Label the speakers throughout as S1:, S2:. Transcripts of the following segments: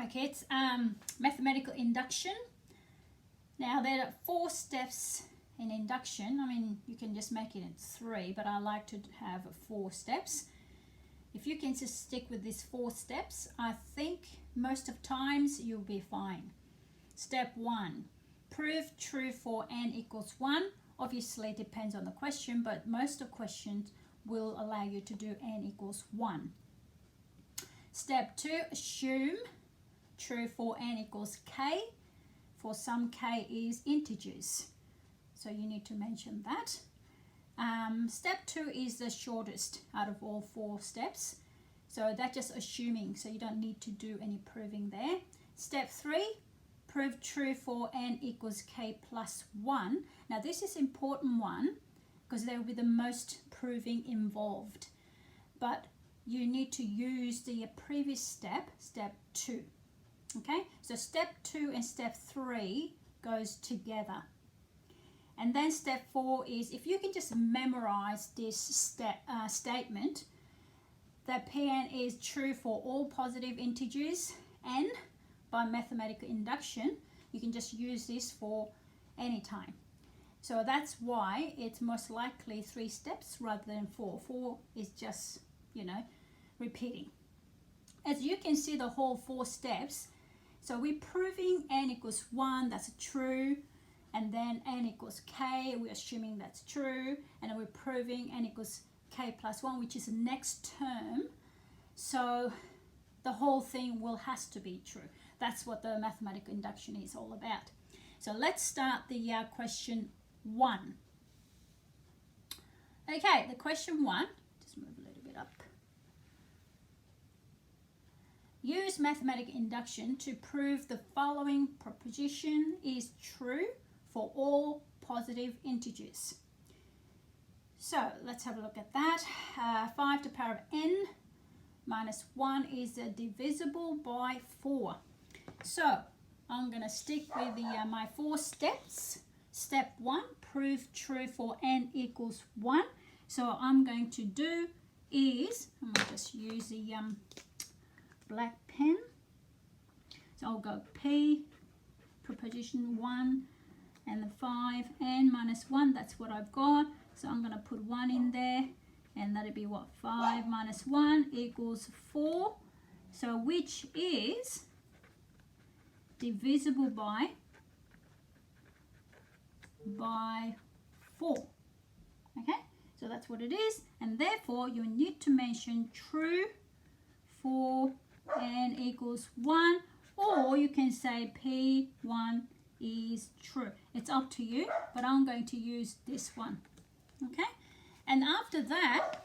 S1: Okay, it's mathematical induction. Now there are 4 steps in induction. I mean, you can just make it in 3, but I like to have 4 steps. If you can just stick with these 4 steps, I think most of times you'll be fine. Step 1, prove true for n equals 1. Obviously it depends on the question, but most of questions will allow you to do n equals 1. Step 2, assume true for n equals k. For some k is integers, so you need to mention that. Step 2 is the shortest out of all 4 steps, so that's just assuming, so you don't need to do any proving there. Step 3, prove true for n equals k plus 1. Now this is an important one because there will be the most proving involved, but you need to use the previous step, step 2. Okay, so step 2 and step 3 goes together. And then step 4 is, if you can just memorize this statement, that Pn is true for all positive integers n by mathematical induction, you can just use this for any time. So that's why it's most likely 3 steps rather than 4. 4 is just, repeating. As you can see, the whole 4 steps, so we're proving n equals 1, that's true, and then n equals k, we're assuming that's true, and then we're proving n equals k plus 1, which is the next term. So the whole thing has to be true. That's what the mathematical induction is all about. So let's start the question 1. Okay, the question 1, just move a little bit up. Use mathematical induction to prove the following proposition is true for all positive integers. So let's have a look at that. 5 to the power of n minus 1 is divisible by 4. So I'm going to stick with my 4 steps. Step 1, prove true for n equals 1. So I'm going to do is, I'm going to just use the black pen. So I'll go P, proposition 1, and the 5, n minus 1, that's what I've got. So I'm going to put 1 in there, and that'll be what? 5 minus 1 equals 4. So which is divisible by 4. Okay, so that's what it is, and therefore you need to mention true for n equals 1, or you can say P1 is true. It's up to you, but I'm going to use this one. Okay, and after that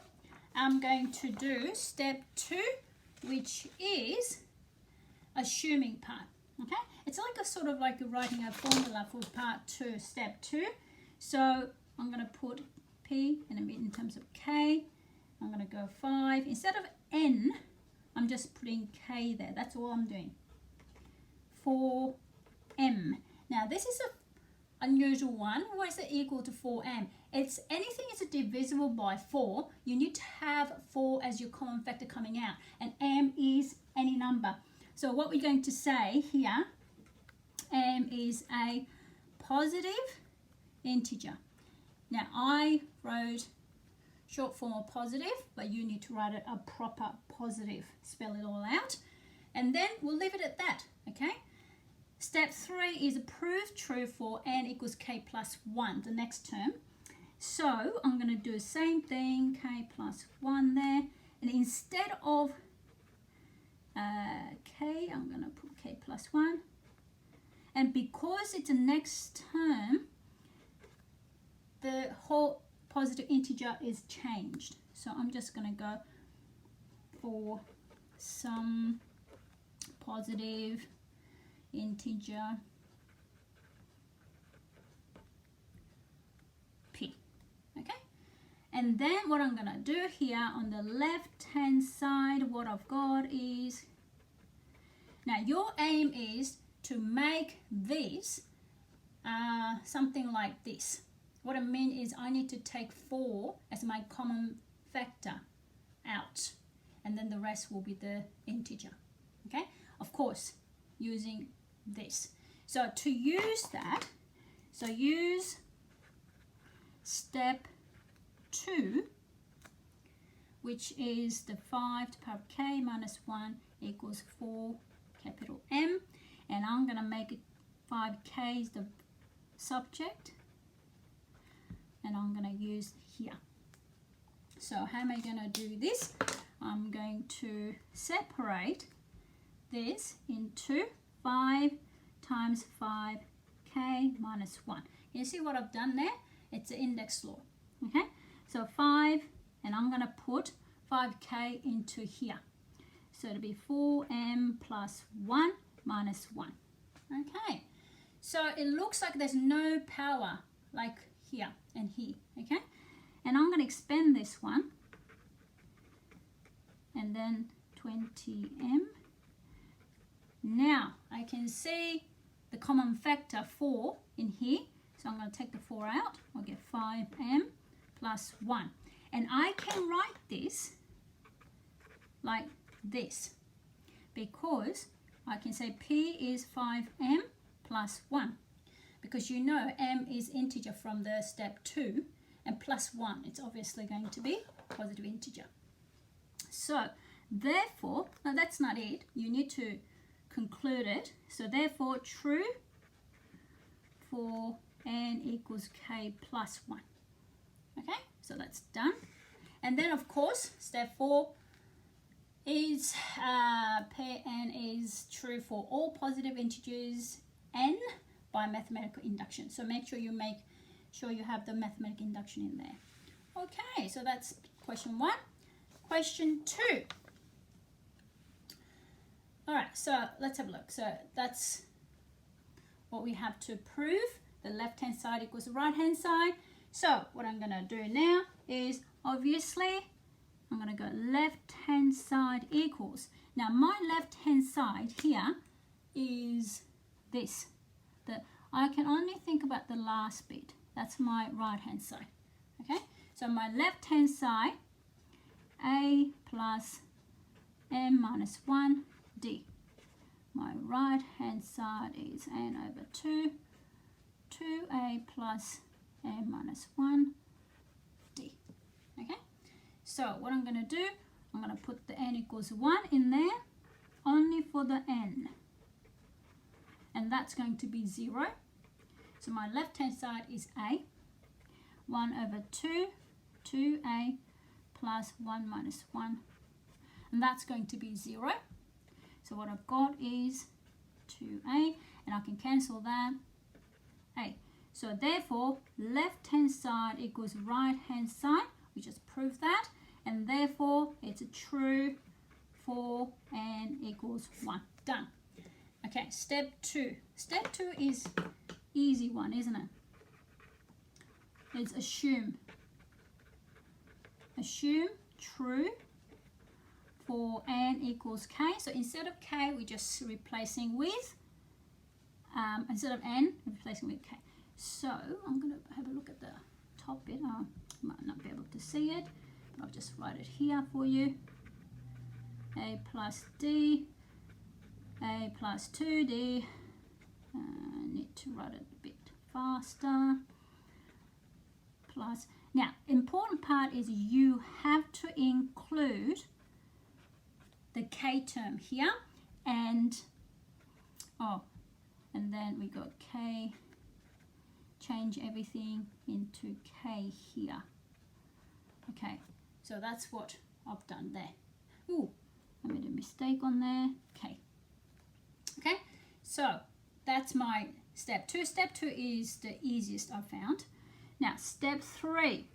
S1: I'm going to do step 2, which is assuming part. Okay, it's like a sort of like writing a formula for part 2, step 2. So I'm going to put P in terms of K. I'm going to go 5 instead of N. I'm just putting K there. That's all I'm doing. 4M. Now this is a unusual one. Why is it equal to 4M? It's anything is divisible by 4. You need to have 4 as your common factor coming out, and M is any number. So what we're going to say here, M is a positive integer. Now I wrote short form of positive, but you need to write it a proper positive. Spell it all out, and then we'll leave it at that. Okay. Step 3 is prove true for n equals k plus 1, the next term. So I'm going to do the same thing, k plus 1 there, and instead of k, I'm going to put k plus 1, and because it's the next term, the whole positive integer is changed. So I'm just going to go for some positive integer p. Okay, and then what I'm going to do here on the left hand side, what I've got is, now your aim is to make this something like this. What I mean is I need to take 4 as my common factor out, and then the rest will be the integer. Okay, of course using this. So to use that, so use step 2, which is the 5 to the power of k minus 1 equals 4 capital M, and I'm going to make it 5k is the subject, and I'm going to use here. So how am I going to do this? I'm going to separate this into 5 times 5k minus 1. You see what I've done there? It's the index law. Okay, so 5, and I'm going to put 5k into here. So it'll be 4m plus 1 minus 1. Okay, so it looks like there's no power like here and here. Okay, and I'm going to expand this one, and then 20m. Now I can see the common factor 4 in here, so I'm going to take the 4 out. I'll get 5m plus 1, and I can write this like this, because I can say p is 5m plus 1, because you know m is integer from the step 2, and plus 1, it's obviously going to be positive integer. So therefore, now that's not it, you need to conclude it. So therefore, true for n equals k plus 1. Okay, so that's done. And then of course, step 4 is Pn is true for all positive integers n by mathematical induction. So make sure you have the mathematical induction in there. Okay, so that's question 1. Question 2. All right, so let's have a look. So that's what we have to prove. The left-hand side equals the right-hand side. So what I'm going to do now is, obviously, I'm going to go left-hand side equals. Now, my left-hand side here is this. I can only think about the last bit. That's my right-hand side. Okay? So my left-hand side, a plus m minus 1 d. My right-hand side is n over 2, 2a plus m minus 1 d. Okay? So what I'm going to do, I'm going to put the n equals 1 in there, only for the n. And that's going to be 0. So my left-hand side is a, 1 over 2, 2a plus 1 minus 1. And that's going to be 0. So what I've got is 2a, and I can cancel that, a. So therefore, left-hand side equals right-hand side. We just proved that. And therefore, it's a true for n equals 1. Done. Okay, step 2. Step 2 is easy one, isn't it? It's assume. Assume true for n equals k. So instead of k, we're just replacing with, instead of n, we're replacing with k. So I'm going to have a look at the top bit. I might not be able to see it, but I'll just write it here for you. A plus d, a plus 2d. I need to write it a bit faster. Plus, now, important part is you have to include the k term here, and then we got k, change everything into k here. Okay, so that's what I've done there. Ooh, I made a mistake on there. K. Okay, so that's my step 2. Step 2 is the easiest I found. Now, step 3.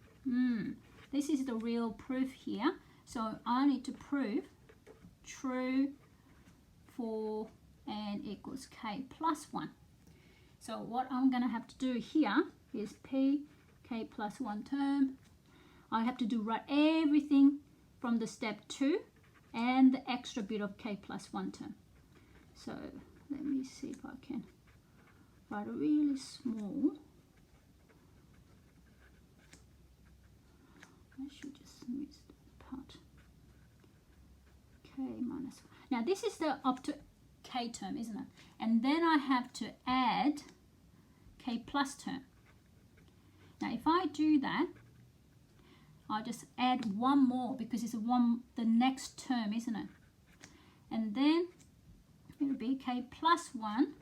S1: This is the real proof here. So I need to prove true for n equals k plus 1. So what I'm going to have to do here is p, k plus 1 term. I have to write everything from the step 2 and the extra bit of k plus 1 term. So let me see if I can write a really small. I should just miss the part. K minus 1. Now this is the up to k term, isn't it? And then I have to add k plus term. Now if I do that, I'll just add one more because it's the next term, isn't it? And then it'll be k plus 1,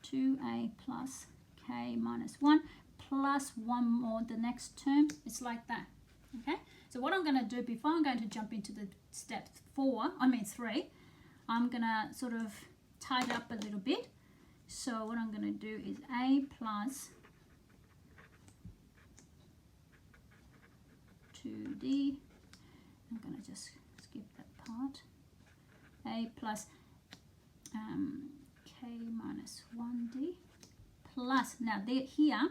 S1: 2a plus k minus 1, plus one more the next term. It's like that. Okay, so what I'm going to do before I'm going to jump into the step 3, I'm going to sort of tidy up a little bit. So what I'm going to do is a plus 2d, I'm going to just skip that part, a plus k minus 1d plus, now here,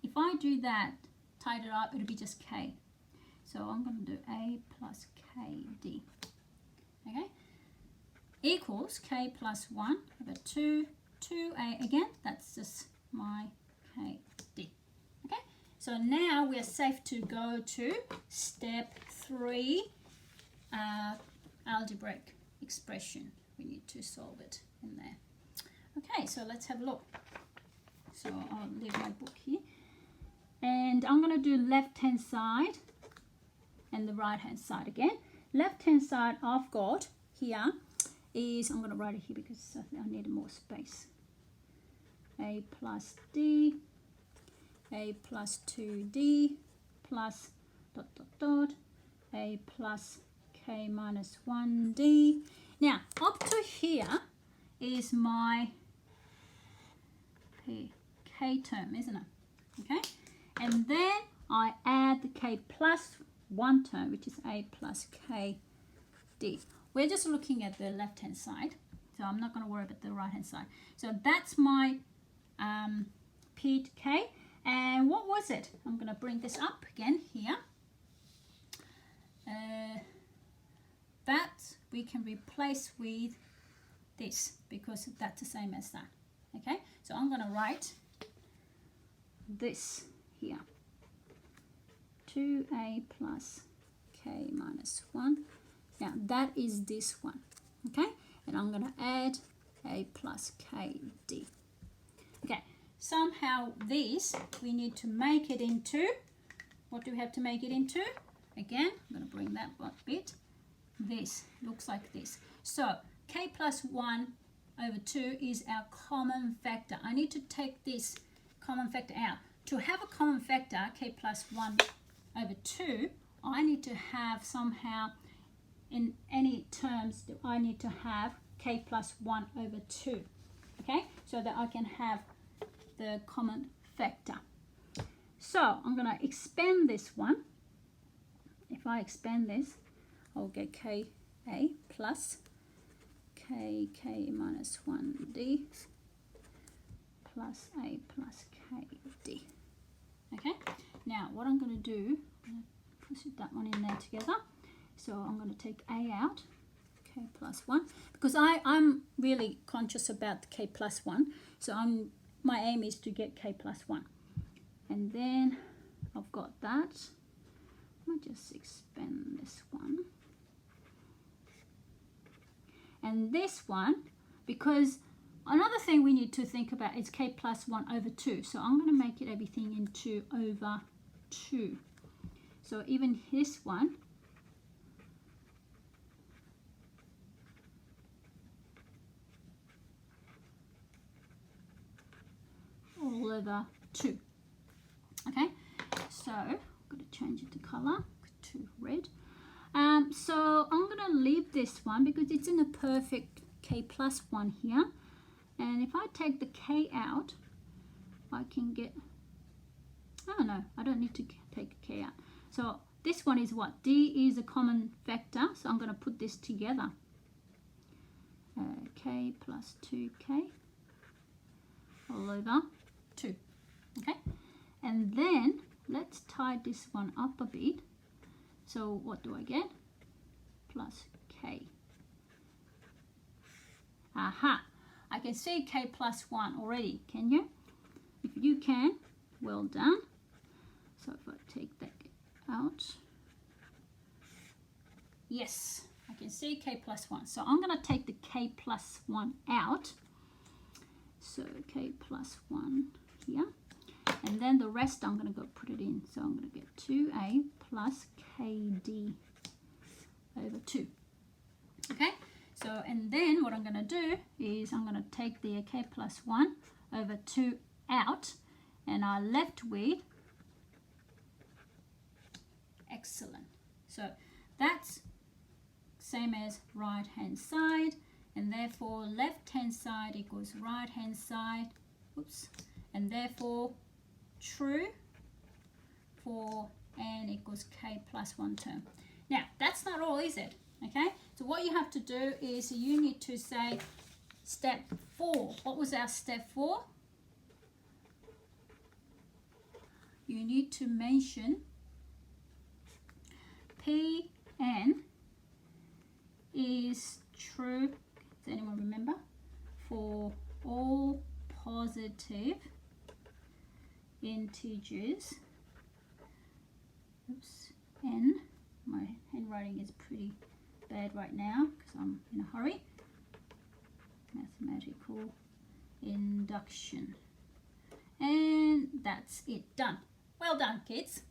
S1: if I do that, tidy it up, it'll be just k. So I'm going to do a plus kd, okay, equals k plus 1 over 2, 2a again, that's just my kd. Okay, so now we're safe to go to step 3, algebraic expression. We need to solve it in there. Okay, so let's have a look. So I'll leave my book here. And I'm going to do left-hand side and the right-hand side again. Left-hand side I've got here is, I'm going to write it here because I need more space. A plus d, a plus 2d, plus dot dot dot, a plus k minus 1d. Now, up to here is my k term, isn't it? Okay, and then I add the k plus 1 term, which is a plus kd. We're just looking at the left-hand side, so I'm not going to worry about the right-hand side. So that's my p to k. And what was it? I'm going to bring this up again here. That we can replace with this because that's the same as that. Okay, so I'm going to write this here, 2a plus k minus 1. Now that is this one, okay, and I'm going to add a plus kd. Okay, somehow this we need to make it into, what do we have to make it into? Again, I'm going to bring that bit. This looks like this. So k plus 1 over 2 is our common factor. I need to take this common factor out. To have a common factor, k plus 1 over 2, I need to have somehow, in any terms, I need to have k plus 1 over 2. Okay, so that I can have the common factor. So I'm going to expand this one. If I expand this, I'll get ka plus k minus 1d plus a plus kd. Okay, now what I'm going to do, I'm going to put that one in there together. So I'm going to take a out, k plus 1, because I'm really conscious about the k plus 1. So my aim is to get k plus 1. And then I've got that. I might just expand this one. And this one, because another thing we need to think about is k plus 1 over 2. So I'm going to make it everything into over 2. So even this one, all over 2. Okay, so I'm going to change it to color to red. So I'm going to leave this one because it's in a perfect k plus 1 here. And if I take the k out, I can get, oh no, I don't need to take k out. So this one is what? D is a common factor, so I'm going to put this together. K plus 2k all over 2. Okay, and then let's tie this one up a bit. So what do I get? Plus k. Aha! I can see k plus 1 already, can you? If you can, well done. So if I take that out, yes, I can see k plus 1. So I'm going to take the k plus 1 out. So k plus 1 here. And then the rest I'm going to go put it in. So I'm going to get 2a plus kd over 2. Okay, so and then what I'm going to do is I'm going to take the k plus 1 over 2 out, and I'm left with, excellent. So that's same as right hand side, and therefore left hand side equals right hand side, oops, and therefore true for n equals k plus 1 term. Now that's not all, is it? Okay, so what you have to do is you need to say step 4. What was our step 4? You need to mention Pn is true, does anyone remember, for all positive integers. Oops, n, my handwriting is pretty bad right now because I'm in a hurry. Mathematical induction. And that's it, done. Well done, kids.